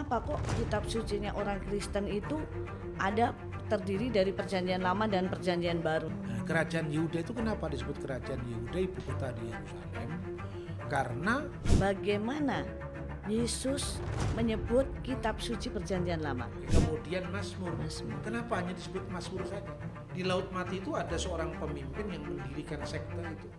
mengapa kok kitab sucinya orang Kristen itu ada terdiri dari Perjanjian Lama dan Perjanjian Baru? Nah, kerajaan Yehuda itu kenapa disebut kerajaan Yehuda, ibu kota di Yerusalem? Karena Bagaimana Yesus menyebut kitab suci Perjanjian Lama? kemudian Mazmur. Mazmur. Kenapa hanya disebut Mazmur saja? Di Laut Mati itu ada seorang pemimpin yang mendirikan sekte itu.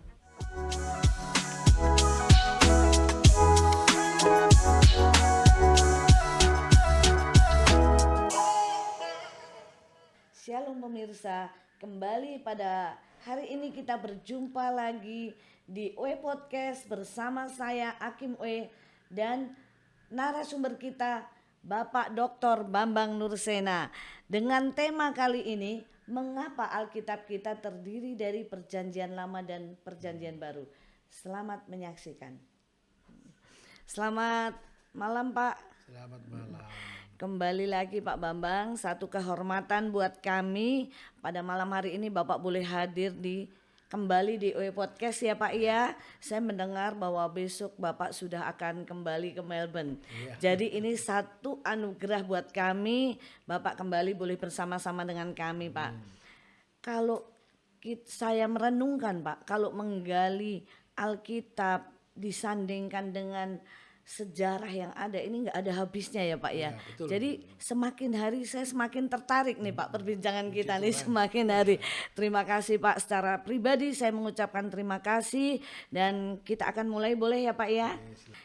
Shalom pemirsa, kembali pada hari ini kita berjumpa lagi di OE Podcast bersama saya Hakim OE dan narasumber kita Bapak Dr. Bambang Nursena. Dengan tema kali ini, mengapa Alkitab kita terdiri dari Perjanjian Lama dan Perjanjian Baru? Selamat menyaksikan. Selamat malam Pak. Selamat malam. Kembali lagi Pak Bambang, satu kehormatan buat kami pada malam hari ini Bapak boleh hadir kembali di OE Podcast ya Pak ya. Saya mendengar bahwa besok Bapak sudah akan kembali ke Melbourne. Iya. Jadi ini satu anugerah buat kami, Bapak kembali boleh bersama-sama dengan kami Pak. Kalau saya merenungkan Pak, kalau menggali Alkitab disandingkan dengan sejarah yang ada ini nggak ada habisnya ya Pak ya. Betul, Jadi betul. semakin hari saya semakin tertarik nih Pak perbincangan kita nih semakin hari. Terima kasih Pak, secara pribadi saya mengucapkan terima kasih dan kita akan mulai boleh ya Pak ya.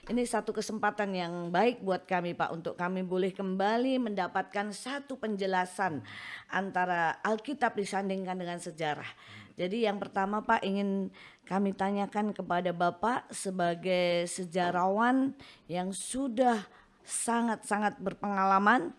Ini satu kesempatan yang baik buat kami Pak untuk kami boleh kembali mendapatkan satu penjelasan antara Alkitab disandingkan dengan sejarah. Jadi yang pertama Pak ingin kami tanyakan kepada Bapak sebagai sejarawan yang sudah sangat-sangat berpengalaman.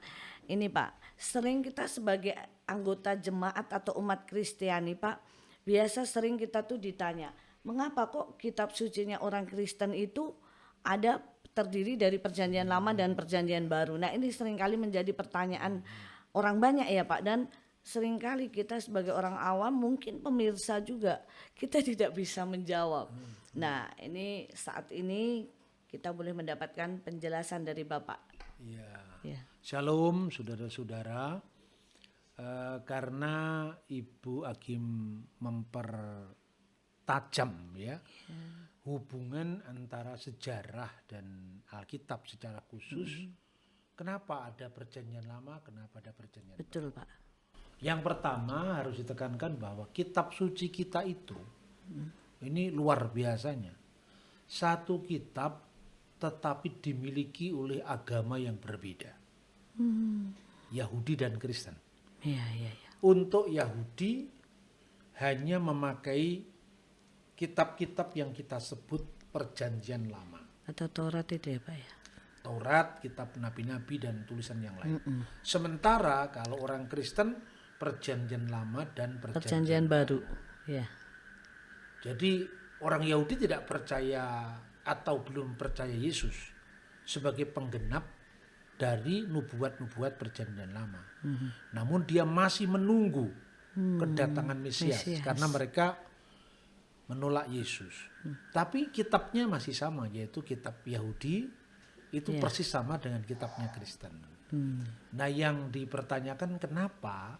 Ini Pak, sering kita sebagai anggota jemaat atau umat Kristiani Pak, biasa sering kita tuh ditanya, mengapa kok kitab sucinya orang Kristen itu ada terdiri dari Perjanjian Lama dan Perjanjian Baru. Nah ini seringkali menjadi pertanyaan orang banyak ya Pak, dan seringkali kita sebagai orang awam, mungkin pemirsa juga, kita tidak bisa menjawab. Nah ini saat ini kita boleh mendapatkan penjelasan dari Bapak. Iya. Ya. Shalom saudara-saudara. Karena Ibu Hakim mempertajam ya hubungan antara sejarah dan Alkitab secara khusus. Kenapa ada Perjanjian Lama, kenapa ada Perjanjian Baru? Betul Pak. Yang pertama harus ditekankan bahwa kitab suci kita itu ini luar biasanya. Satu kitab tetapi dimiliki oleh agama yang berbeda. Yahudi dan Kristen. Iya. Untuk Yahudi hanya memakai kitab-kitab yang kita sebut Perjanjian Lama. Atau Taurat itu ya Pak ya. Taurat, kitab nabi-nabi dan tulisan yang lain. Sementara kalau orang Kristen Perjanjian Lama dan Perjanjian Baru. Ya. Jadi orang Yahudi tidak percaya atau belum percaya Yesus sebagai penggenap dari nubuat-nubuat Perjanjian Lama. Namun dia masih menunggu kedatangan Mesias karena mereka menolak Yesus. Tapi kitabnya masih sama, yaitu kitab Yahudi itu persis sama dengan kitabnya Kristen. Nah yang dipertanyakan kenapa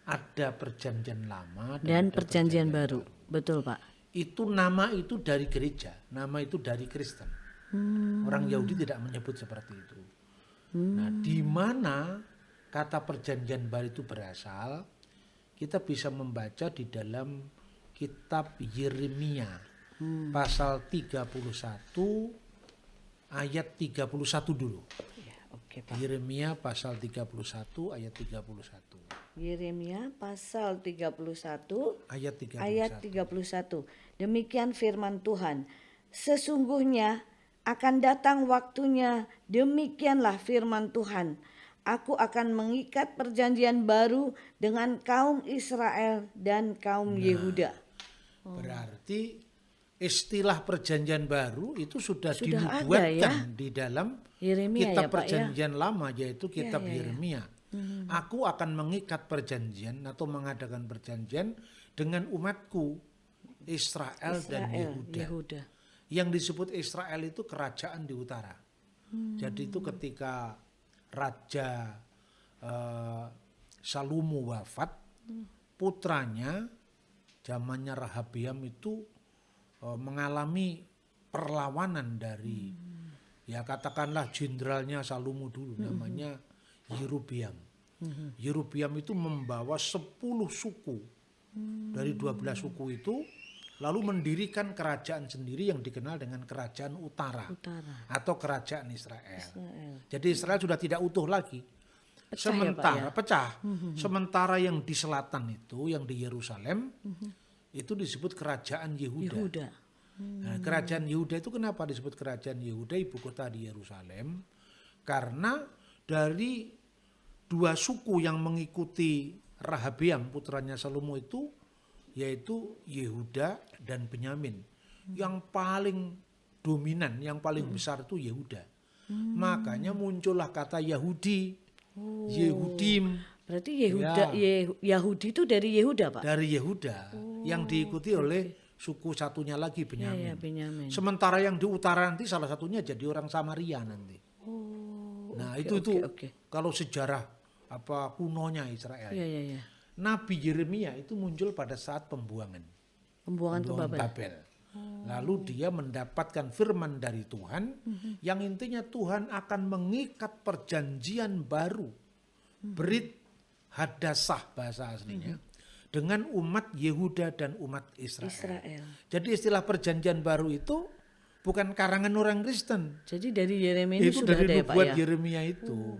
ada Perjanjian Lama Dan ada Perjanjian Baru. Betul Pak. Itu nama itu dari gereja, nama itu dari Kristen. Orang Yahudi tidak menyebut seperti itu. Nah, di mana kata Perjanjian Baru itu berasal, kita bisa membaca di dalam kitab Yeremia pasal 31 ayat 31 dulu. Ya, oke Pak. Yeremia pasal 31 ayat 31. Yeremia pasal 31 Ayat 31. ayat 31. Demikian firman Tuhan. Sesungguhnya akan datang waktunya, demikianlah firman Tuhan. Aku akan mengikat perjanjian baru dengan kaum Israel dan kaum Yehuda. Berarti istilah Perjanjian Baru itu sudah Ada dinubuatkan di dalam Yeremia kitab ya Pak ya. Perjanjian Lama, yaitu kitab Ya. Yeremia. Aku akan mengikat perjanjian atau mengadakan perjanjian dengan umatku Israel dan Yehuda. Yang disebut Israel itu kerajaan di utara. Jadi itu ketika Raja Salomo wafat, putranya zamannya Rehabeam itu mengalami perlawanan dari ya katakanlah jenderalnya Salomo dulu namanya Yerobeam. Yerobeam itu membawa 10 suku dari 12 suku itu lalu mendirikan kerajaan sendiri yang dikenal dengan kerajaan utara. Atau kerajaan Israel. Jadi Israel sudah tidak utuh lagi. Sementara pecah. Sementara yang di selatan itu, yang di Yerusalem, itu disebut kerajaan Yehuda. Nah, kerajaan Yehuda itu kenapa disebut kerajaan Yehuda, ibu kota di Yerusalem? Karena dari 2 suku yang mengikuti Rehabeam putranya Salomo itu, yaitu Yehuda dan Benyamin. Yang paling dominan, yang paling besar itu Yehuda. Makanya muncullah kata Yahudi. Yehudim. Berarti Yahudi itu dari Yehuda, Pak? Dari Yehuda, yang diikuti oleh suku satunya lagi Benyamin. Benyamin. Sementara yang di utara nanti salah satunya jadi orang Samaria nanti. Nah, itu kalau sejarah kunonya Israel. Nabi Yeremia itu muncul pada saat pembuangan ke Babel. Lalu dia mendapatkan firman dari Tuhan yang intinya Tuhan akan mengikat perjanjian baru, Brit Hadasah bahasa aslinya, dengan umat Yehuda dan umat Israel. Jadi istilah perjanjian baru itu bukan karangan orang Kristen. Jadi dari Yeremia itu sudah dari ada ya, Pak, ya? Yeremia itu.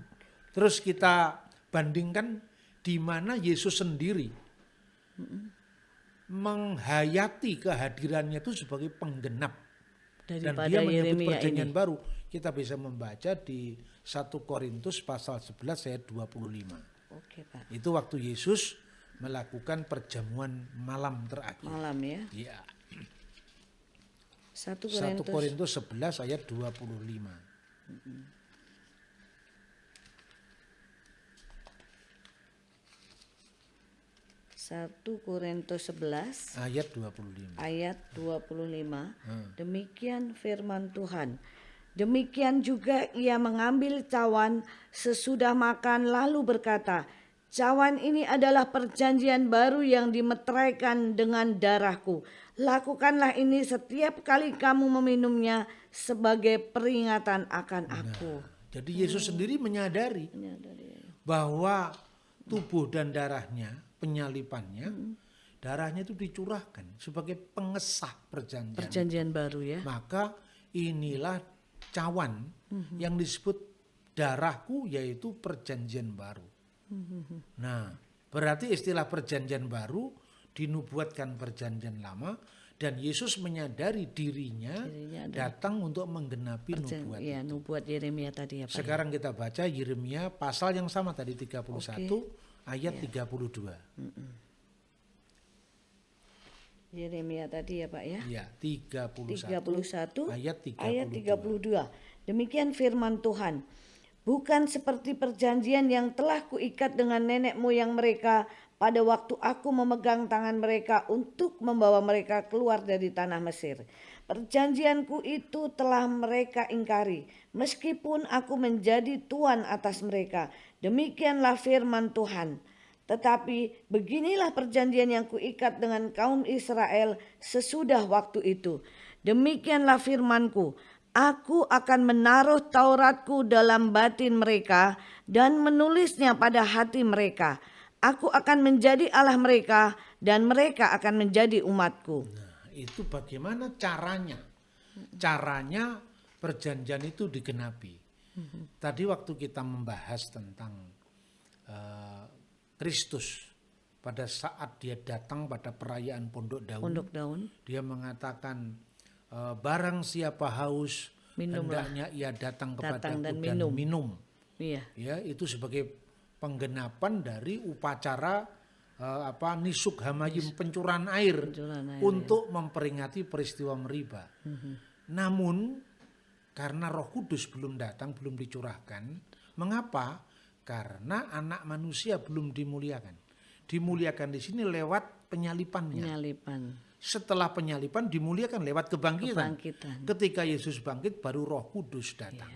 Terus kita bandingkan di mana Yesus sendiri menghayati kehadirannya itu sebagai penggenap. Daripada dan dia menyebut Yeremia perjanjian ini. baru. Kita bisa membaca di 1 Korintus pasal 11 ayat 25. Oke, Pak. Itu waktu Yesus melakukan perjamuan malam terakhir. Malam ya. Iya. 1 Korintus 11 ayat 25. 1 Korintus 11 ayat 25. ayat 25. Demikian firman Tuhan. Demikian juga ia mengambil cawan sesudah makan lalu berkata, cawan ini adalah perjanjian baru yang dimeteraikan dengan darahku. Lakukanlah ini setiap kali kamu meminumnya sebagai peringatan akan aku. Jadi Yesus sendiri menyadari bahwa tubuh dan darahnya, penyalipannya, darahnya itu dicurahkan sebagai pengesah perjanjian baru ya. Maka inilah cawan yang disebut darahku, yaitu perjanjian baru. Nah, berarti istilah perjanjian baru dinubuatkan perjanjian lama, dan Yesus menyadari dirinya datang untuk menggenapi nubuat itu. Nubuat Yeremia tadi ya, Pak. Sekarang kita baca Yeremia pasal yang sama tadi 31 ayat 32. Yeremia tadi ya, Pak ya. Iya, 31 ayat 32. Demikian firman Tuhan. Bukan seperti perjanjian yang telah kuikat dengan nenek moyang mereka pada waktu aku memegang tangan mereka untuk membawa mereka keluar dari tanah Mesir. Perjanjianku itu telah mereka ingkari, meskipun aku menjadi tuan atas mereka. Demikianlah firman Tuhan. Tetapi beginilah perjanjian yang kuikat dengan kaum Israel sesudah waktu itu. Demikianlah firmanku. Aku akan menaruh Tauratku dalam batin mereka dan menulisnya pada hati mereka. Aku akan menjadi Allah mereka dan mereka akan menjadi umatku. Nah, itu bagaimana caranya? Caranya perjanjian itu digenapi. Tadi waktu kita membahas tentang Kristus pada saat dia datang pada perayaan Pondok Daun. Dia mengatakan barang siapa haus hendaknya ia datang kepadaku dan minum. Iya. Ya, itu sebagai penggenapan dari upacara nisuk hamayim, pencurahan air untuk memperingati peristiwa Meriba. Namun karena Roh Kudus belum datang, belum dicurahkan, mengapa? Karena anak manusia belum dimuliakan. Dimuliakan di sini lewat penyalipannya. Setelah penyalipan dimuliakan lewat kebangkitan. Ketika Yesus bangkit baru Roh Kudus datang.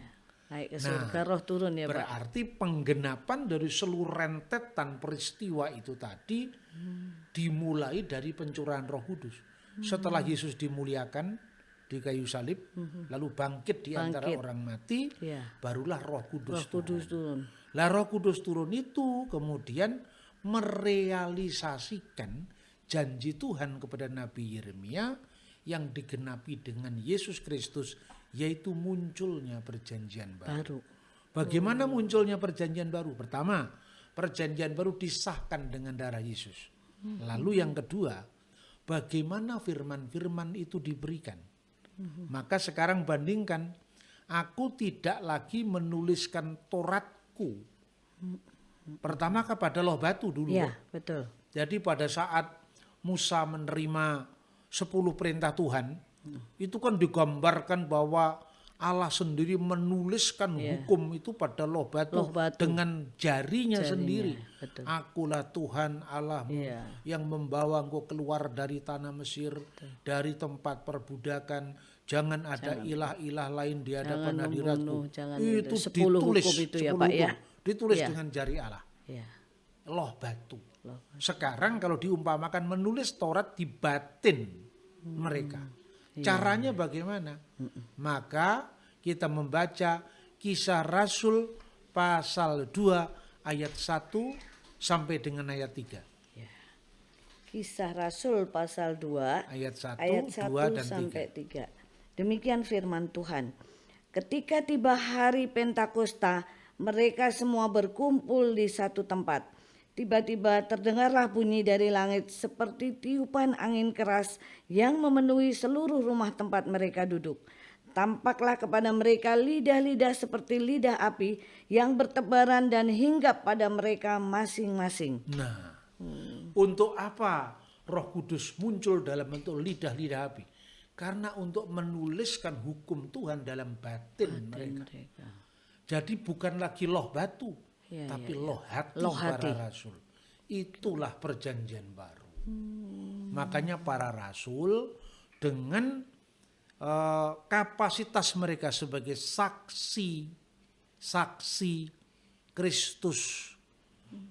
Naik ke surga, roh turun ya Pak. Berarti penggenapan dari seluruh rentetan peristiwa itu tadi dimulai dari pencurahan Roh Kudus. Setelah Yesus dimuliakan di kayu salib, lalu bangkit di antara orang mati, Ya. barulah Roh Kudus Roh Kudus turun. Lah Roh Kudus turun itu kemudian merealisasikan janji Tuhan kepada Nabi Yeremia yang digenapi dengan Yesus Kristus, yaitu munculnya perjanjian baru. Bagaimana munculnya perjanjian baru? Pertama, perjanjian baru disahkan dengan darah Yesus. Lalu yang kedua, bagaimana firman-firman itu diberikan. Maka sekarang bandingkan, aku tidak lagi menuliskan Tauratku. Pertama kepada loh batu dulu. Iya, betul. Jadi pada saat Musa menerima 10 perintah Tuhan, itu kan digambarkan bahwa Allah sendiri menuliskan hukum itu pada loh batu dengan jarinya sendiri. Betul. Akulah Tuhan Allahmu yang membawa engkau keluar dari tanah Mesir, dari tempat perbudakan. Jangan ada ilah-ilah lain di hadapan hadiratku. Itu 10 ditulis hukum itu ya 10 Pak hukum. ya. Ditulis dengan jari Allah. Ya. Loh batu. Sekarang kalau diumpamakan menulis Taurat di batin mereka. Caranya bagaimana? Maka kita membaca Kisah Rasul pasal 2 ayat 1 sampai dengan ayat 3. Kisah Rasul pasal 2 Ayat 1, ayat 2 dan sampai 3. Demikian firman Tuhan. Ketika tiba hari Pentakosta, mereka semua berkumpul di satu tempat. Tiba-tiba terdengarlah bunyi dari langit seperti tiupan angin keras yang memenuhi seluruh rumah tempat mereka duduk. Tampaklah kepada mereka lidah-lidah seperti lidah api yang bertebaran dan hinggap pada mereka masing-masing. Nah, untuk apa Roh Kudus muncul dalam bentuk lidah-lidah api? Karena untuk menuliskan hukum Tuhan dalam batin mereka. Jadi bukan lagi loh batu, tapi loh hati para rasul. Itulah perjanjian baru. Makanya para rasul dengan kapasitas mereka sebagai saksi Kristus,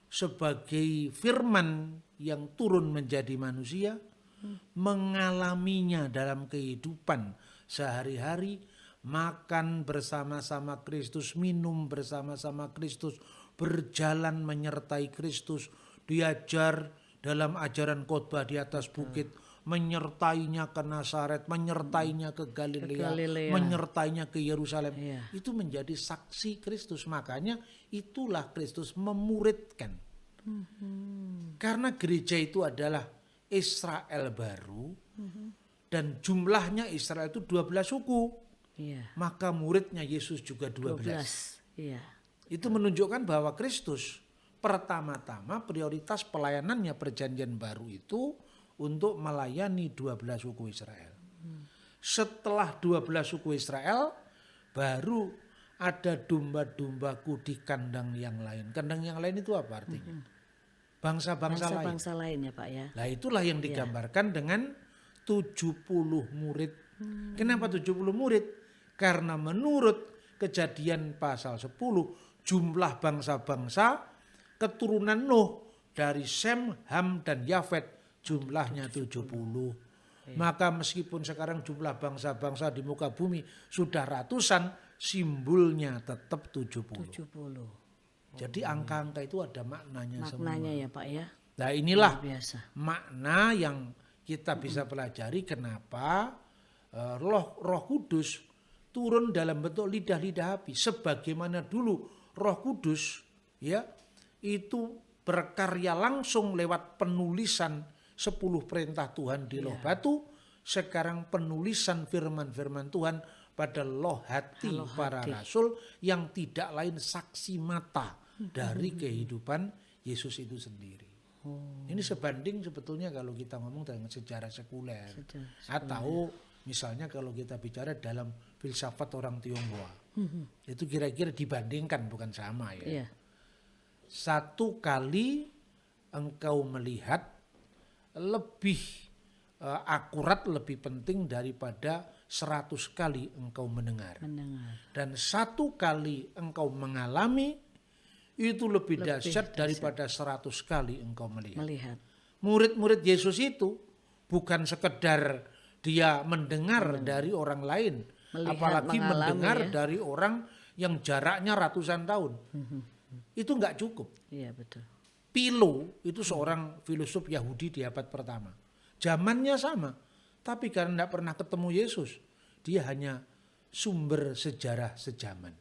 sebagai firman yang turun menjadi manusia, mengalaminya dalam kehidupan sehari-hari, makan bersama-sama Kristus, minum bersama-sama Kristus, berjalan menyertai Kristus, diajar dalam ajaran khotbah di atas bukit, menyertainya ke Nazaret, menyertainya ke Galilea, menyertainya ke Yerusalem. Itu menjadi saksi Kristus. Makanya itulah Kristus memuridkan. Karena gereja itu adalah Israel baru, dan jumlahnya Israel itu 12 suku. Maka muridnya Yesus juga 12. Itu menunjukkan bahwa Kristus pertama-tama prioritas pelayanannya perjanjian baru itu untuk melayani 12 suku Israel. Setelah 12 suku Israel, baru ada domba-dombaku di kandang yang lain. Kandang yang lain itu apa artinya? Bangsa-bangsa lain. Bangsa lain ya Pak ya. Nah itulah yang digambarkan dengan 70 murid. Kenapa 70 murid? Karena menurut Kejadian pasal 10, jumlah bangsa-bangsa keturunan Nuh dari Sem, Ham, dan Yafet jumlahnya 70. Maka meskipun sekarang jumlah bangsa-bangsa di muka bumi sudah ratusan, simbolnya tetap 70. Jadi angka-angka itu ada maknanya semua. Ya Pak ya. Nah inilah makna yang kita bisa pelajari kenapa Roh Kudus turun dalam bentuk lidah-lidah api. Sebagaimana dulu Roh Kudus ya itu berkarya langsung lewat penulisan 10 perintah Tuhan di loh batu. Sekarang penulisan firman-firman Tuhan pada loh hati para rasul yang tidak lain saksi mata dari kehidupan Yesus itu sendiri. Ini sebanding sebetulnya kalau kita ngomong dengan sejarah sekuler. Atau misalnya kalau kita bicara dalam filsafat orang Tionghoa. Itu kira-kira dibandingkan bukan sama ya. Satu kali engkau melihat lebih akurat, lebih penting daripada 100 kali engkau mendengar. Mendengar. Dan 1 kali engkau mengalami itu lebih dahsyat daripada 100 kali engkau melihat. Melihat. Murid-murid Yesus itu bukan sekedar dia mendengar dari orang lain, Melihat, apalagi mengalami, mendengar ya. dari orang yang jaraknya ratusan tahun. Itu enggak cukup. Iya betul. Philo itu seorang filosof Yahudi di abad pertama. Zamannya sama, tapi karena tidak pernah ketemu Yesus, dia hanya sumber sejarah sejaman.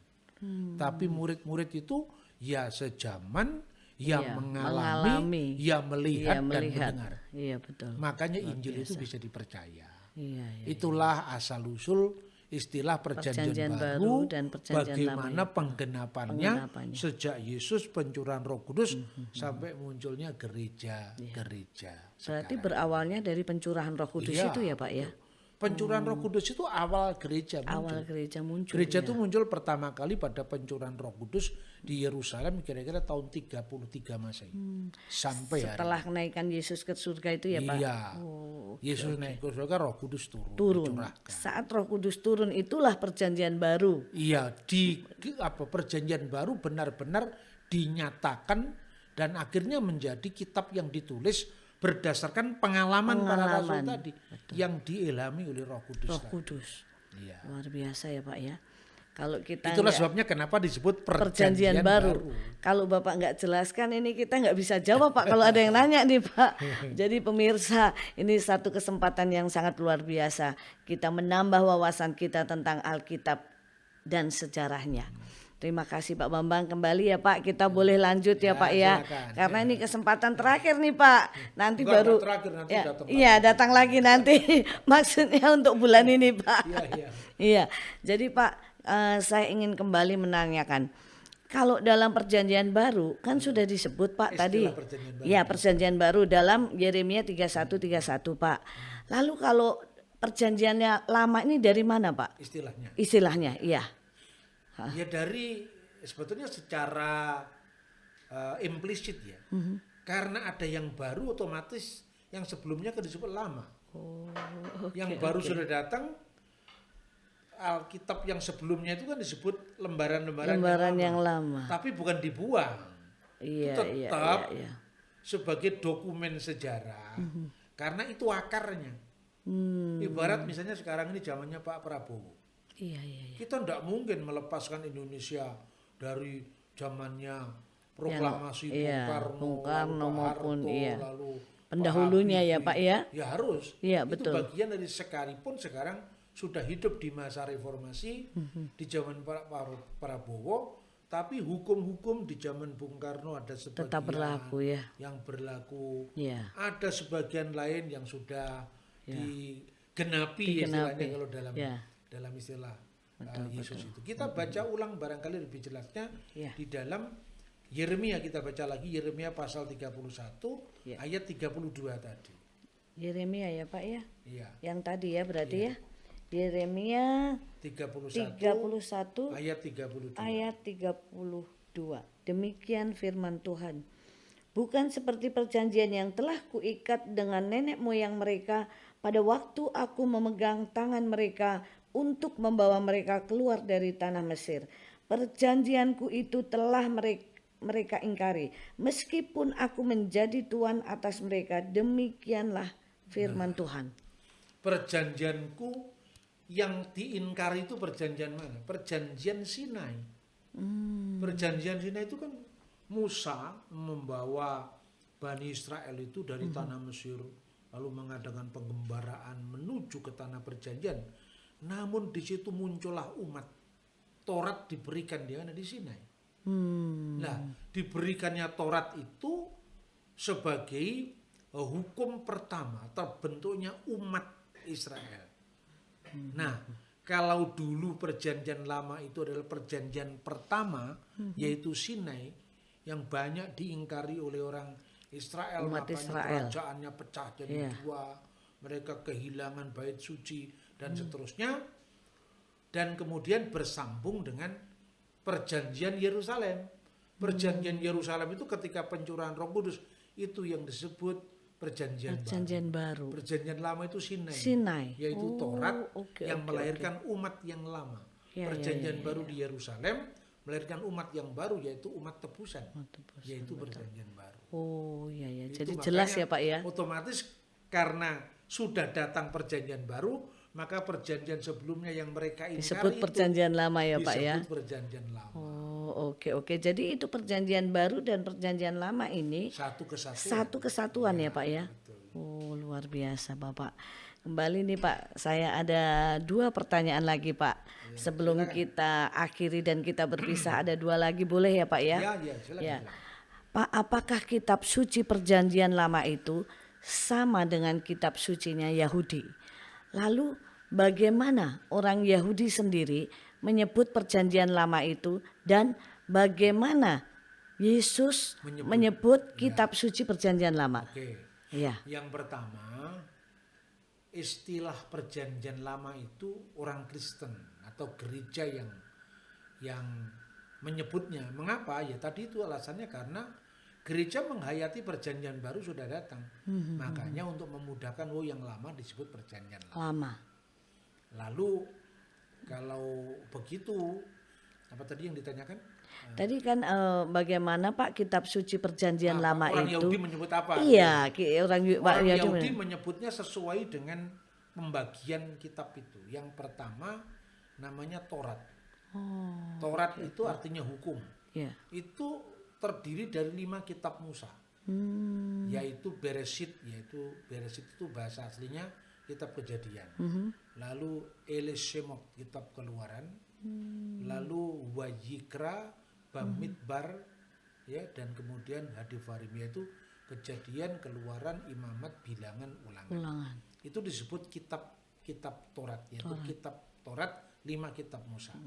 Tapi murid-murid itu ya sejaman, ya Iya, mengalami, ya melihat, Iya, dan mendengar. Iya betul. Makanya Injil itu bisa dipercaya. Iya, iya. Itulah asal-usul istilah perjanjian baru dan perjanjian bagaimana lama penggenapannya Pengenapannya. sejak Yesus pencurahan Roh Kudus sampai munculnya gereja-gereja. Berarti berawalnya dari pencurahan Roh Kudus Iya, itu ya Pak ya? Pencurahan Roh Kudus itu awal gereja muncul. Awal gereja muncul. Gereja ya. itu muncul pertama kali pada pencurahan Roh Kudus di Yerusalem kira-kira tahun 33 Masehi. Sampai hari Setelah kenaikan Yesus ke surga itu ya Pak? Iya. Oh, Yesus naik ke surga, Roh Kudus turun. Dicurahkan. Saat Roh Kudus turun itulah perjanjian baru. Iya, perjanjian baru benar-benar dinyatakan dan akhirnya menjadi kitab yang ditulis berdasarkan pengalaman para rasul tadi yang diilhami oleh Roh Kudus. Roh Kudus. Iya. Luar biasa ya Pak ya. Kalau kita Itulah sebabnya kenapa disebut perjanjian baru. Kalau Bapak nggak jelaskan ini kita nggak bisa jawab Pak kalau ada yang nanya nih Pak. Jadi pemirsa, ini satu kesempatan yang sangat luar biasa. Kita menambah wawasan kita tentang Alkitab dan sejarahnya. Terima kasih Pak Bambang, kembali ya Pak, kita boleh lanjut ya Pak ya. silakan. Karena ini kesempatan terakhir nih Pak. Nanti Enggak, baru terakhir, nanti ya, datang iya datang lagi nanti. Maksudnya untuk bulan ini Pak. Iya. Iya. Jadi Pak, saya ingin kembali menanyakan. Kalau dalam perjanjian baru kan sudah disebut Pak tadi. perjanjian baru. Iya, perjanjian baru dalam Yeremia 31 Pak. Lalu kalau perjanjiannya lama ini dari mana Pak? Istilahnya, iya. Ya dari sebetulnya secara implisit ya. Karena ada yang baru otomatis yang sebelumnya kan disebut lama. Yang baru sudah datang Alkitab yang sebelumnya itu kan disebut lembaran yang lama. Tapi bukan dibuang. Iya, Itu tetap iya. sebagai dokumen sejarah. Karena itu akarnya. Ibarat misalnya sekarang ini zamannya Pak Prabowo. Iya. Kita tidak mungkin melepaskan Indonesia dari zamannya proklamasi Bung Karno maupun Harto, lalu pendahulunya ya Pak ya. Ya harus. Iya, itu betul. bagian dari sekalipun sekarang sudah hidup di masa reformasi di zaman Pak Prabowo, tapi hukum-hukum di zaman Bung Karno ada sebagian Tetap berlaku ya. yang berlaku. Iya. Ada sebagian lain yang sudah digenapi. Istilahnya kalau dalam istilah Yesus itu. Kita baca ulang barangkali lebih jelasnya di dalam Yeremia, kita baca lagi Yeremia pasal 31 ayat 32 tadi. Yeremia ya Pak ya? Iya. Yang tadi ya berarti ya. Yeremia 31 ayat 32. Demikian firman Tuhan. Bukan seperti perjanjian yang telah kuikat dengan nenek moyang mereka pada waktu aku memegang tangan mereka untuk membawa mereka keluar dari tanah Mesir. Perjanjianku itu telah mereka ingkari. Meskipun aku menjadi tuan atas mereka, demikianlah firman Tuhan. Perjanjianku yang diingkari itu perjanjian mana? Perjanjian Sinai. Perjanjian Sinai itu kan Musa membawa Bani Israel itu dari tanah Mesir lalu mengadakan penggembaraan menuju ke tanah perjanjian. Namun di situ muncullah umat. Taurat diberikan di Sinai. Nah, diberikannya Taurat itu sebagai hukum pertama terbentuknya umat Israel. Nah, kalau dulu perjanjian lama itu adalah perjanjian pertama, yaitu Sinai, yang banyak diingkari oleh orang Israel, Umat makanya Israel. kerajaannya pecah jadi dua, mereka kehilangan bait suci dan seterusnya, dan kemudian bersambung dengan perjanjian Yerusalem. Perjanjian Yerusalem itu ketika pencurahan Roh Kudus itu yang disebut perjanjian baru. Baru. Perjanjian lama itu Sinai. Sinai. Yaitu Taurat oke, yang oke, melahirkan umat yang lama. Ya, Perjanjian ya, baru di Yerusalem melahirkan umat yang baru, yaitu umat tebusan. tebusan, Yaitu perjanjian baru. Oh iya ya. Itu Jadi makanya jelas ya Pak ya. Otomatis karena sudah datang perjanjian baru, maka perjanjian sebelumnya yang mereka ingkari Disebut itu perjanjian lama ya Pak ya. disebut perjanjian lama. Oh oke. Jadi itu perjanjian baru dan perjanjian lama ini Satu kesatuan. satu kesatuan ya Pak ya. Betul. Oh luar biasa Bapak. Kembali nih Pak, saya ada 2 pertanyaan lagi Pak. Sebelum kita akhiri dan kita berpisah ada 2 lagi boleh ya Pak ya? Ya, silakan. Ya. Silakan. Pak, apakah kitab suci perjanjian lama itu sama dengan kitab sucinya Yahudi? Lalu bagaimana orang Yahudi sendiri menyebut perjanjian lama itu dan bagaimana Yesus menyebut kitab suci perjanjian lama? Oke. Iya. Yang pertama, istilah perjanjian lama itu orang Kristen atau gereja yang menyebutnya. Mengapa? Ya tadi itu alasannya karena gereja menghayati perjanjian baru sudah datang. Makanya untuk memudahkan yang lama disebut perjanjian lama. Lama. Lalu kalau begitu, apa tadi yang ditanyakan? Tadi kan bagaimana Pak kitab suci perjanjian lama orang itu? Yahudi menyebut apa? Iya, orang Orang Yahudi Yahudi menyebutnya sesuai dengan pembagian kitab itu. Yang pertama namanya Taurat. Taurat itu artinya hukum. ya. Itu terdiri dari 5 kitab Musa. Yaitu Bereshit itu bahasa aslinya kitab Kejadian. Lalu Elishemot kitab Keluaran. Lalu Wayikra, Bamidbar, ya, dan kemudian Hadivarim, yaitu Kejadian, Keluaran, Imamat, Bilangan, Ulangan. Itu disebut kitab Taurat, yaitu kitab Taurat 5 kitab Musa.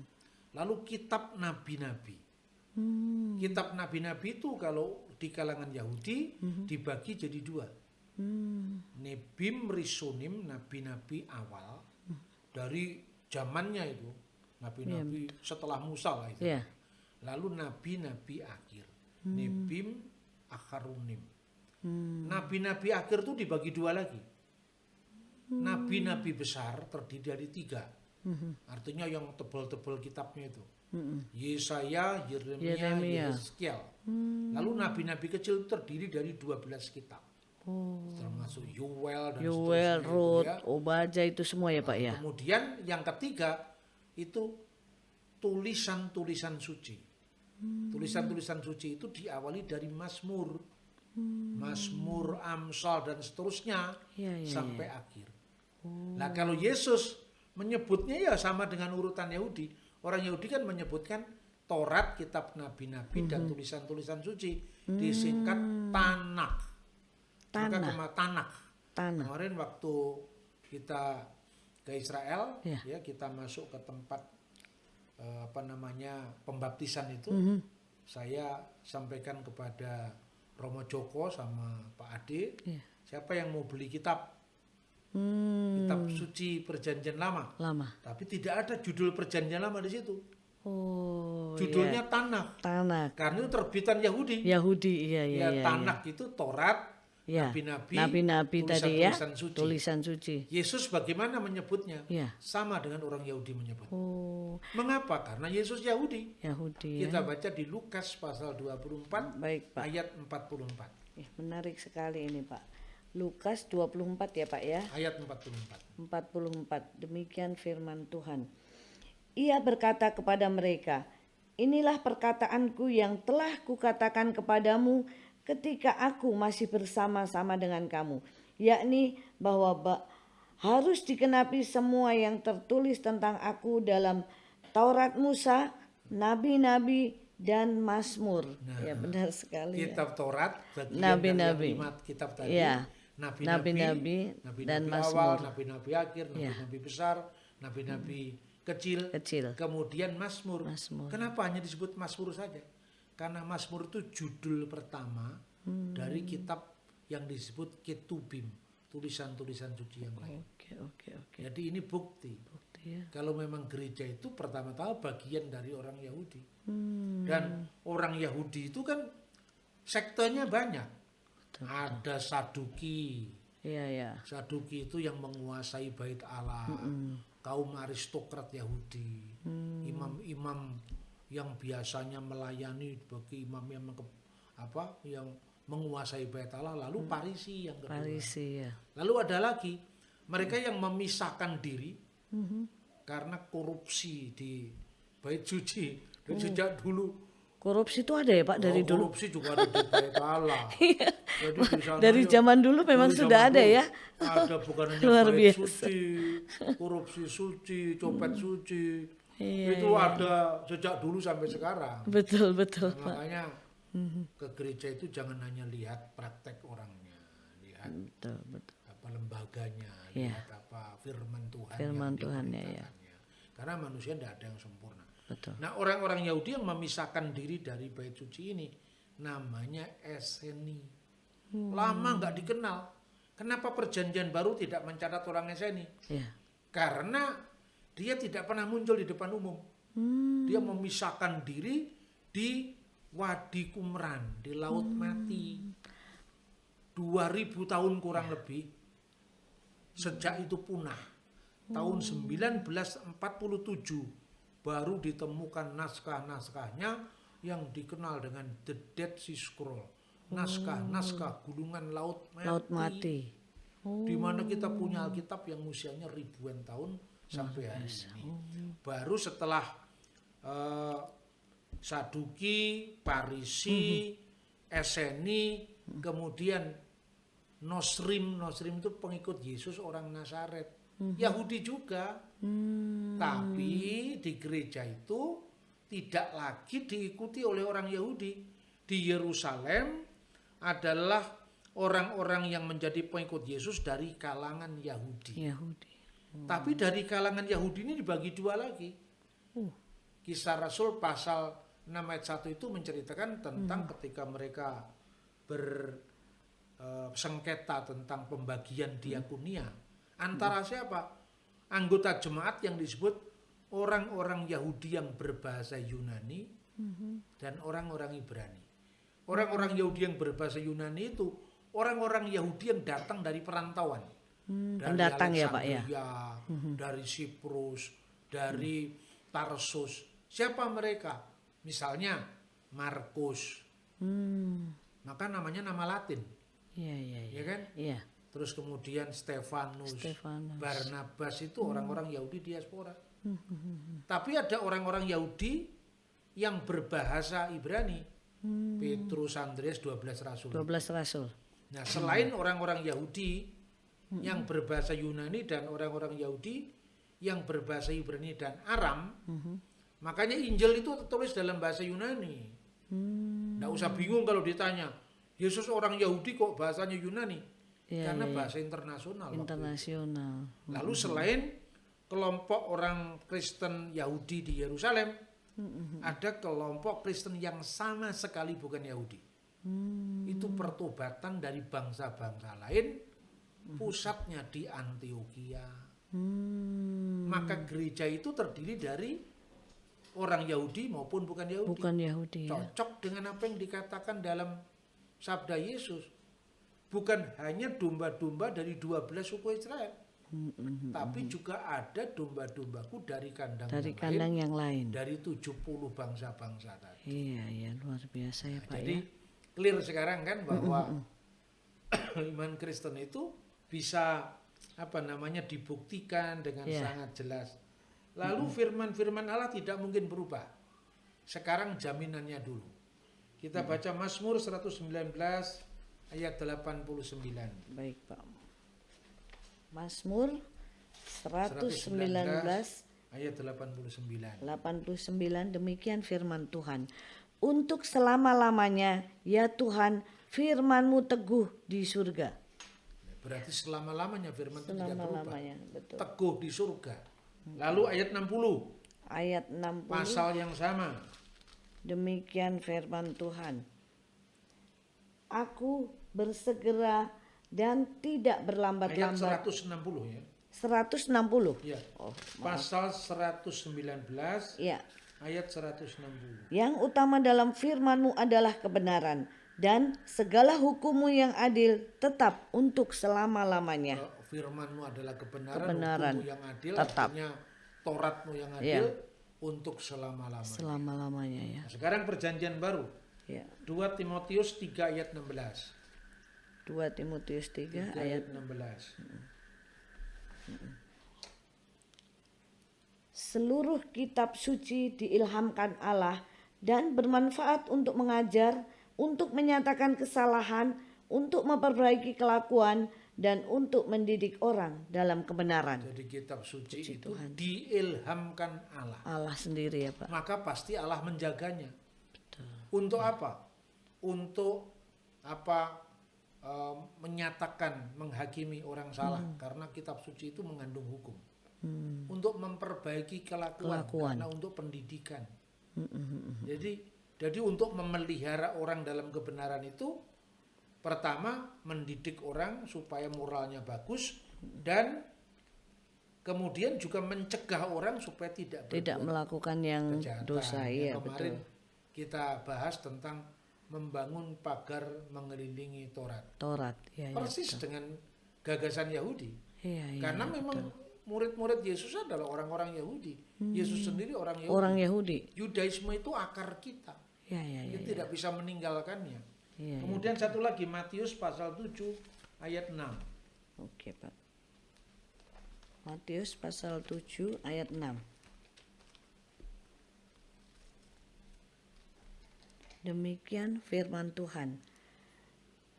Lalu kitab nabi-nabi. Kitab nabi-nabi itu kalau di kalangan Yahudi dibagi jadi 2. Nebim, Risunim, nabi-nabi awal dari zamannya itu, nabi-nabi setelah Musa lah itu. Iya. Lalu nabi-nabi akhir, Nebim, Akharunim. Nabi-nabi akhir itu dibagi 2 lagi. Nabi-nabi besar terdiri dari 3. Artinya yang tebal-tebal kitabnya itu. Yesaya, Yeremia, Yeskiel. Lalu nabi-nabi kecil terdiri dari 12 kitab. Termasuk Yoel dan Yoel, seterusnya. Rut, Ya. Obadja itu semua ya Pak ya. Kemudian yang ketiga itu tulisan-tulisan suci. Tulisan-tulisan suci itu diawali dari Mazmur, Mazmur, Amsal dan seterusnya sampai akhir. Nah kalau Yesus menyebutnya ya sama dengan urutan Yahudi. Orang Yahudi kan menyebutkan Taurat, kitab nabi-nabi dan tulisan-tulisan suci disingkat Tanakh. Tanakh. Kemarin waktu kita ke Israel, ya kita masuk ke tempat pembaptisan itu, saya sampaikan kepada Romo Joko sama Pak Ade, siapa yang mau beli kitab suci perjanjian lama. Tapi tidak ada judul perjanjian lama di situ. Judulnya Tanakh. Karena itu terbitan Yahudi. Iya. Tanakh itu Taurat, nabi-nabi tadi ya, tulisan suci. Yesus bagaimana menyebutnya? Sama dengan orang Yahudi menyebut. Mengapa? Karena Yesus Yahudi. Kita baca di Lukas pasal 24 ayat 44. Menarik sekali ini Pak. Lukas 24 ya Pak ya. Ayat 44. 44. Demikian firman Tuhan. Ia berkata kepada mereka, inilah perkataanku yang telah kukatakan kepadamu ketika aku masih bersama-sama dengan kamu, yakni bahwa harus dikenapi semua yang tertulis tentang aku dalam Taurat Musa, nabi-nabi dan Mazmur. Ya benar sekali. Kitab Taurat bagian nabi-nabi. dari 5 kitab tadi. Nabi-nabi dan Mazmur. Awal, nabi-nabi akhir, nabi-nabi besar, nabi-nabi kecil. Kemudian Mazmur. Kenapa hanya disebut Mazmur saja? Karena Mazmur itu judul pertama dari kitab yang disebut Ketubim, tulisan-tulisan suci yang lain. Jadi ini bukti ya. Kalau memang gereja itu pertama-tama bagian dari orang Yahudi. Dan orang Yahudi itu kan sektenya banyak. betul. Ada Saduki. Iya, ya. Saduki itu yang menguasai bait Allah. Kaum aristokrat Yahudi. Imam-imam yang biasanya melayani bagi imam yang yang menguasai bait Allah. Lalu Farisi yang kedua. Farisi, ya. Lalu ada lagi mereka yang memisahkan diri karena korupsi di bait suci. Dan sejak dulu Korupsi itu ada ya Pak dari dulu? korupsi juga ada di bait Allah. Jadi di sana Dari zaman dulu memang dari sudah zaman ada dulu ya? Ada bukan hanya Luar bait biasa. suci, korupsi suci, copet suci. Iya, Itu ada sejak dulu sampai sekarang. Betul, betul Nah, Pak. makanya ke gereja itu jangan hanya lihat praktek orangnya, lihat Betul, betul. apa lembaganya, Iya. lihat apa firman Tuhan Firman yang Tuhannya, ya. diberitakannya. Karena manusia tidak ada yang sempurna. Betul. Nah, orang-orang Yahudi yang memisahkan diri dari bait suci ini namanya Eseni. Lama nggak dikenal. Kenapa Perjanjian Baru tidak mencatat orang Eseni? Ya. Karena dia tidak pernah muncul di depan umum. Dia memisahkan diri di Wadi Qumran, di Laut Mati. 2000 tahun kurang lebih sejak itu punah. Tahun 1947 baru ditemukan naskah-naskahnya yang dikenal dengan The Dead Sea Scroll. Naskah-naskah gulungan Laut Mati. Laut Mati. Di mana kita punya Alkitab yang usianya ribuan tahun sampai hari ini. Baru setelah Saduki, Farisi, Eseni, kemudian Nosrim itu pengikut Yesus orang Nazaret. Yahudi juga. Tapi di gereja itu tidak lagi diikuti oleh orang Yahudi. Di Yerusalem adalah orang-orang yang menjadi pengikut Yesus dari kalangan Yahudi. Tapi dari kalangan Yahudi ini dibagi dua lagi. Kisah Rasul pasal 6 ayat 1 itu menceritakan tentang ketika mereka bersengketa tentang pembagian diakonia. Antara siapa? Anggota jemaat yang disebut orang-orang Yahudi yang berbahasa Yunani dan orang-orang Ibrani. Orang-orang Yahudi yang berbahasa Yunani itu orang-orang Yahudi yang datang dari perantauan. Dari Pendatang ya Pak ya? Alexandria, dari Siprus, dari Tarsus. Siapa mereka? Misalnya Markus. Maka namanya nama Latin. Iya Ya kan? Iya. Terus kemudian Stefanus, Barnabas itu orang-orang Yahudi diaspora. Tapi ada orang-orang Yahudi yang berbahasa Ibrani. Petrus, Andreas, 12 rasul. 12 rasul. Nah, selain orang-orang Yahudi yang berbahasa Yunani dan orang-orang Yahudi yang berbahasa Ibrani dan Aram, makanya Injil itu tertulis dalam bahasa Yunani. Nggak usah bingung kalau ditanya, Yesus orang Yahudi kok bahasanya Yunani? Karena bahasa internasional. Internasional. Lalu selain kelompok orang Kristen Yahudi di Yerusalem, ada kelompok Kristen yang sama sekali bukan Yahudi. Itu pertobatan dari bangsa-bangsa lain, pusatnya di Antioquia. Maka gereja itu terdiri dari orang Yahudi maupun bukan Yahudi. Bukan Yahudi. Cocok dengan apa yang dikatakan dalam sabda Yesus. Bukan hanya domba-domba dari 12 suku Israel. Tapi juga ada domba-dombaku dari kandang, yang lain. Dari 70 bangsa-bangsa tadi. Iya, luar biasa ya Pak. Jadi clear sekarang kan bahwa iman Kristen itu bisa dibuktikan dengan sangat jelas. Lalu firman-firman Allah tidak mungkin berubah. Sekarang jaminannya dulu. Kita baca Mazmur 119 ayat 89. Baik Pak. Mazmur 119 ayat 89. Demikian firman Tuhan. Untuk selama-lamanya ya Tuhan, firman-Mu teguh di surga. Berarti selama-lamanya firman itu tidak berubah. Betul. Teguh di surga. Lalu ayat 60. Ayat 60. Pasal yang sama. Demikian firman Tuhan. Aku bersegera dan tidak berlambat-lambat. Ayat 160 ya. 160. Ya. Pasal 119 ya. ayat 160. Yang utama dalam firman-Mu adalah kebenaran dan segala hukum-Mu yang adil tetap untuk selama-lamanya. Firman-Mu adalah kebenaran, Kebenaran hukum-Mu yang adil, tetap. artinya Taurat-Mu yang adil untuk selama-lamanya. Selama-lamanya ya. Nah, sekarang perjanjian baru, Ya. 2 Timotius 3 ayat 16. 2 Timotius 3 ayat 16. seluruh kitab suci diilhamkan Allah dan bermanfaat untuk mengajar, untuk menyatakan kesalahan, untuk memperbaiki kelakuan, dan untuk mendidik orang dalam kebenaran. Jadi kitab suci itu diilhamkan Allah. Allah sendiri ya Pak. Maka pasti Allah menjaganya. Betul. Untuk apa? Untuk apa? Menyatakan, menghakimi orang salah, karena kitab suci itu mengandung hukum. Untuk memperbaiki kelakuan, karena untuk pendidikan. Jadi untuk memelihara orang dalam kebenaran itu, pertama mendidik orang supaya moralnya bagus, dan kemudian juga mencegah orang supaya tidak melakukan yang kejahatan. dosa. Iya Kemarin betul. kita bahas tentang membangun pagar mengelilingi Taurat. Ya, Persis dengan gagasan Yahudi. Iya, Karena memang murid-murid Yesus adalah orang-orang Yahudi. Yesus sendiri orang Yahudi. Orang Yahudi. Yudaisme itu akar kita. Ya. Kita tidak bisa meninggalkannya. Iya, Kemudian satu lagi, Matius pasal 7 ayat 6. Oke Pak. Matius pasal 7 ayat 6. Demikian firman Tuhan.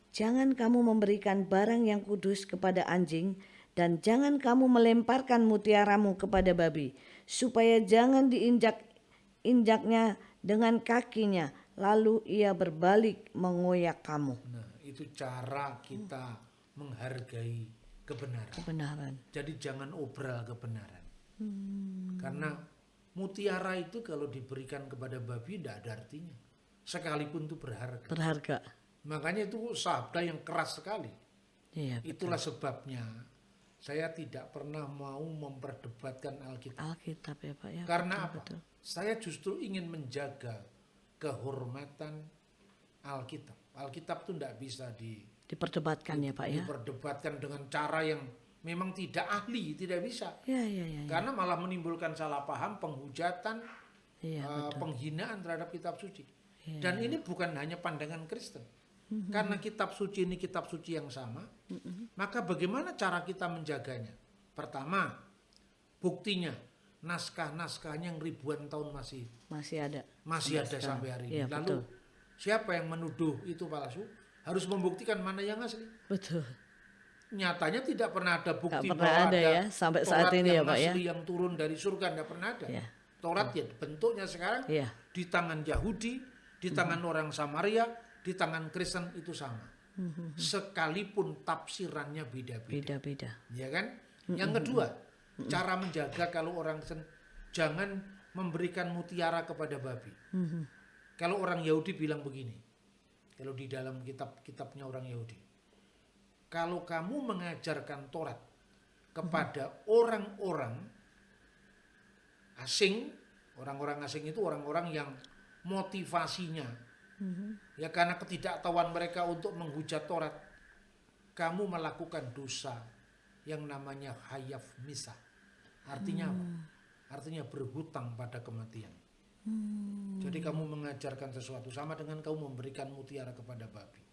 Jangan kamu memberikan barang yang kudus kepada anjing, dan jangan kamu melemparkan mutiaramu kepada babi, supaya jangan diinjak-injaknya dengan kakinya, lalu ia berbalik mengoyak kamu. Nah, itu cara kita menghargai kebenaran. Jadi jangan obral kebenaran. Karena mutiara itu kalau diberikan kepada babi tidak ada artinya. Sekalipun itu berharga. Makanya itu sabda yang keras sekali. Iya, itulah sebabnya saya tidak pernah mau memperdebatkan Alkitab. Alkitab ya Pak ya. Karena betul, apa? Saya justru ingin menjaga kehormatan Alkitab. Alkitab itu tidak bisa diperdebatkan ya Pak ya. Diperdebatkan dengan cara yang memang tidak ahli, tidak bisa. Ya. Karena malah menimbulkan salah paham, penghujatan, Iya, penghinaan terhadap kitab suci. Dan ini bukan hanya pandangan Kristen. Karena kitab suci ini kitab suci yang sama, maka bagaimana cara kita menjaganya? Pertama, buktinya naskah-naskahnya yang ribuan tahun masih ada sampai hari ini. Iya, Lalu siapa yang menuduh itu palsu harus membuktikan mana yang asli. Betul. Nyatanya tidak pernah ada bukti bahwa ada ya sampai saat ini ya Pak ya. asli yang turun dari surga, tidak pernah ada. Taurat ya bentuknya sekarang di tangan Yahudi, di tangan orang Samaria, di tangan Kristen itu sama. Sekalipun tafsirannya beda-beda. Ya kan? Yang kedua, cara menjaga kalau orang jangan memberikan mutiara kepada babi. Kalau orang Yahudi bilang begini, kalau di dalam kitab-kitabnya orang Yahudi, kalau kamu mengajarkan Taurat kepada orang-orang asing, orang-orang asing itu orang-orang yang motivasinya ya karena ketidaktahuan mereka untuk menghujat Taurat, kamu melakukan dosa yang namanya hayaf misa. Artinya apa? Artinya berhutang pada kematian. Jadi kamu mengajarkan sesuatu sama dengan kamu memberikan mutiara kepada babi.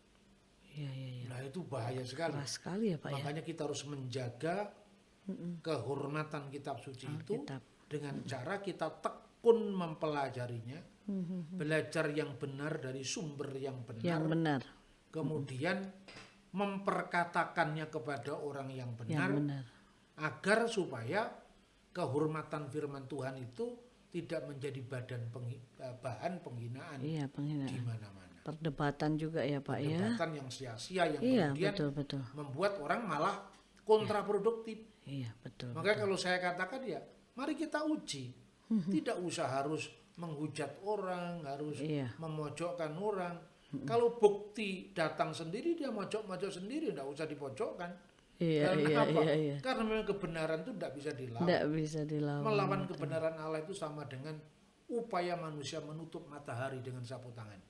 Nah itu bahaya sekali. Keras sekali ya Pak. Makanya kita harus menjaga kehormatan kitab suci itu dengan cara kita tekun mempelajarinya, belajar yang benar dari sumber yang benar, kemudian memperkatakannya kepada orang yang benar, agar supaya kehormatan firman Tuhan itu tidak menjadi bahan penghinaan, di mana-mana. Perdebatan juga ya Pak ya. Perdebatan yang sia-sia yang kemudian membuat orang malah kontraproduktif. Makanya kalau saya katakan ya, mari kita uji. Tidak usah harus menghujat orang, harus memojokkan orang. Kalau bukti datang sendiri, dia mojok-mojok sendiri, tidak usah dipojokkan. Karena apa? Karena memang kebenaran itu tidak bisa dilawan. Melawan kebenaran Allah itu sama dengan upaya manusia menutup matahari dengan sapu tangan.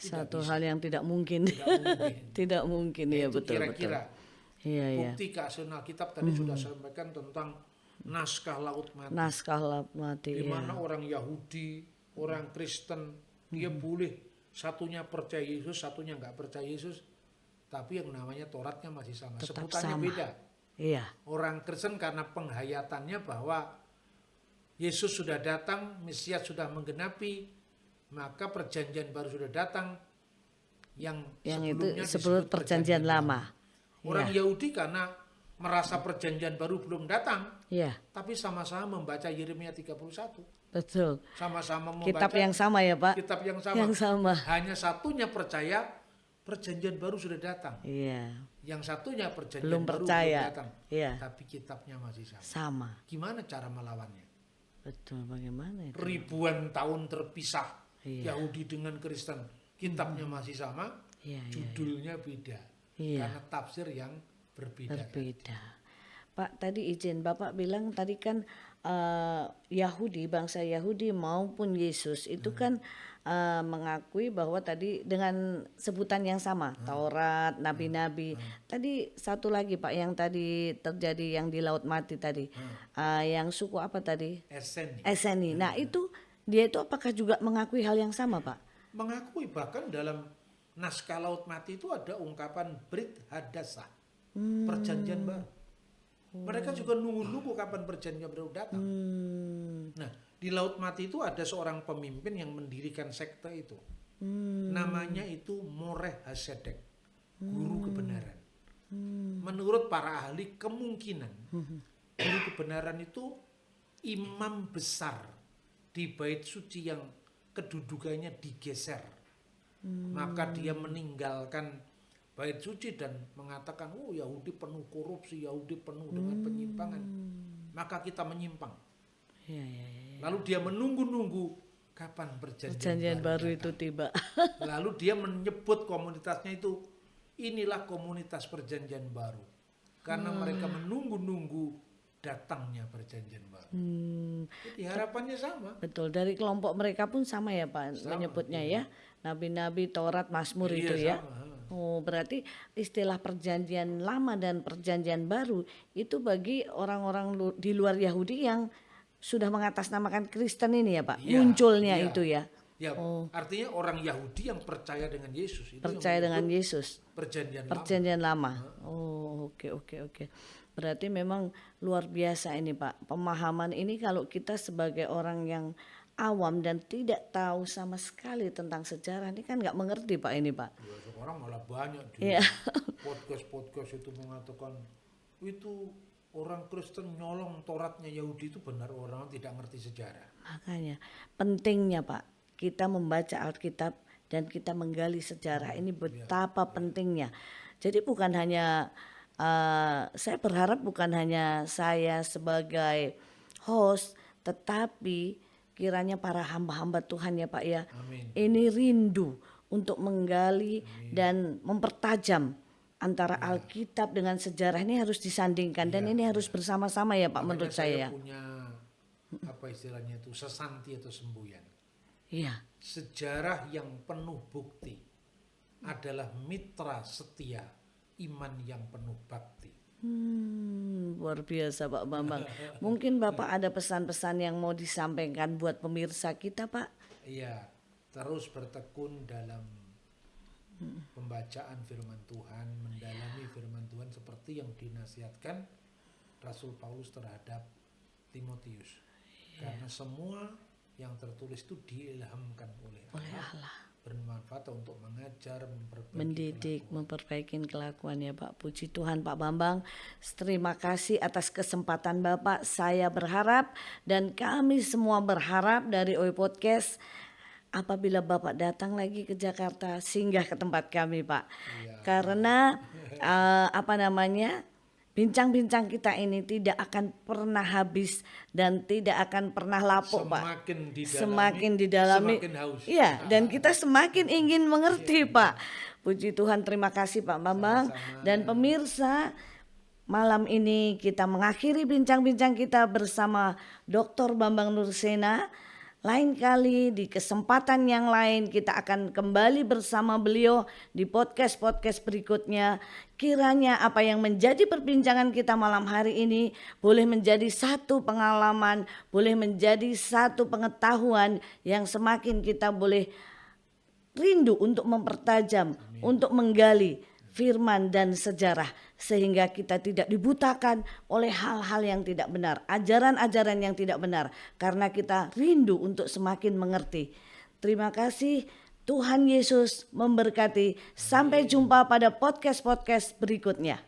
Satu hal yang tidak mungkin. Tidak mungkin. Tidak mungkin ya, Itu betul. kira-kira Iya, iya. bukti keaslian Alkitab tadi sudah sampaikan tentang naskah laut mati. Naskah laut mati. Di Iya. mana orang Yahudi, orang Kristen, dia boleh satunya percaya Yesus, satunya nggak percaya Yesus, tapi yang namanya Tauratnya masih sama. Tetap Sebutannya sama. beda. Iya. Orang Kristen karena penghayatannya bahwa Yesus sudah datang, Mesias sudah menggenapi, maka perjanjian baru sudah datang, yang Yang itu sebelumnya sebelum disebut perjanjian lama. Orang Yahudi karena merasa perjanjian baru belum datang, Iya, tapi sama-sama membaca Yeremia 31. betul. Sama-sama membaca Kitab yang sama ya, Pak. kitab yang sama. Yang sama. Hanya satunya percaya perjanjian baru sudah datang. Iya, Yang satunya perjanjian belum baru percaya. belum datang. Iya, Tapi kitabnya masih sama. sama. Gimana cara melawannya? Betul, bagaimana itu? Ribuan tahun terpisah. Iya. Yahudi dengan Kristen. Kitabnya masih sama, Iya, iya. judulnya beda. Iya. Karena tafsir yang berbeda. Berbeda. Pak, tadi izin Bapak bilang tadi kan Yahudi, bangsa Yahudi maupun Yesus itu kan mengakui bahwa tadi dengan sebutan yang sama, Taurat, nabi-nabi. Tadi satu lagi Pak yang tadi terjadi yang di Laut Mati tadi, yang suku apa tadi? Eseni. Eseni. Nah itu dia itu apakah juga mengakui hal yang sama Pak? Mengakui bahkan dalam naskah Laut Mati itu ada ungkapan Brit Hadasah, perjanjian baru. Mereka juga nunggu-nunggu kapan perjanjian baru datang. Nah, di Laut Mati itu ada seorang pemimpin yang mendirikan sekte itu. Namanya itu Moreh Hasedek, guru kebenaran. Menurut para ahli kemungkinan guru kebenaran itu imam besar di bait suci yang kedudukannya digeser. Maka dia meninggalkan bait suci dan mengatakan, oh Yahudi penuh korupsi, Yahudi penuh dengan penyimpangan. Maka kita menyimpang. Iya, iya, iya. Lalu dia menunggu-nunggu kapan perjanjian Perjanjian baru datang. itu tiba. Lalu dia menyebut komunitasnya itu, inilah komunitas perjanjian baru. Karena mereka menunggu-nunggu datangnya perjanjian baru. Jadi harapannya sama. Betul, dari kelompok mereka pun sama ya Pak menyebutnya ya. Nabi-nabi, Taurat, Mazmur Iya, itu ya. sama. Oh, berarti istilah perjanjian lama dan perjanjian baru itu bagi orang-orang di luar Yahudi yang sudah mengatasnamakan Kristen ini ya Pak. Iya, munculnya iya. itu ya. Ya, artinya orang Yahudi yang percaya dengan Yesus itu Percaya yang dengan menyebut Yesus. perjanjian lama. Perjanjian lama. Oh, oke oke oke. Berarti memang luar biasa ini Pak. Pemahaman ini kalau kita sebagai orang yang awam dan tidak tahu sama sekali tentang sejarah ini kan nggak mengerti Pak ini Pak. Ya, sekarang malah banyak di Iya. podcast itu mengatakan itu orang Kristen nyolong Tauratnya Yahudi itu benar, orang tidak ngerti sejarah. Makanya pentingnya Pak kita membaca Alkitab dan kita menggali sejarah ini betapa pentingnya. Jadi bukan hanya saya berharap bukan hanya saya sebagai host tetapi kiranya para hamba-hamba Tuhan ya Pak ya. Amin. Ini rindu untuk menggali dan mempertajam antara Alkitab dengan sejarah ini harus disandingkan dan ini harus bersama-sama ya Pak Makanya menurut saya. punya apa istilahnya itu sesanti atau semboyan. Iya. Sejarah yang penuh bukti adalah mitra setia iman yang penuh bakti. Luar biasa Pak Bambang. Mungkin Bapak ada pesan-pesan yang mau disampaikan buat pemirsa kita Pak? Iya, terus bertekun dalam pembacaan firman Tuhan, mendalami firman Tuhan seperti yang dinasihatkan Rasul Paulus terhadap Timotius. Karena semua yang tertulis itu diilhamkan oleh Allah. Bermanfaat untuk mengajar, Mendidik, memperbaiki kelakuan ya Pak. Puji Tuhan Pak Bambang. Terima kasih atas kesempatan Bapak. Saya berharap dan kami semua berharap dari OI Podcast apabila Bapak datang lagi ke Jakarta singgah ke tempat kami Pak. Karena bincang-bincang kita ini tidak akan pernah habis dan tidak akan pernah lapuk Pak. Semakin didalami, semakin haus. Iya, dan kita semakin ingin mengerti Pak. Puji Tuhan, terima kasih Pak Bambang. Dan pemirsa, malam ini kita mengakhiri bincang-bincang kita bersama Dr. Bambang Nursena, lain kali di kesempatan yang lain kita akan kembali bersama beliau di podcast-podcast berikutnya. Kiranya apa yang menjadi perbincangan kita malam hari ini boleh menjadi satu pengalaman, boleh menjadi satu pengetahuan yang semakin kita boleh rindu untuk mempertajam, untuk menggali firman dan sejarah, sehingga kita tidak dibutakan oleh hal-hal yang tidak benar, ajaran-ajaran yang tidak benar, karena kita rindu untuk semakin mengerti. Terima kasih, Tuhan Yesus memberkati. Sampai jumpa pada podcast-podcast berikutnya.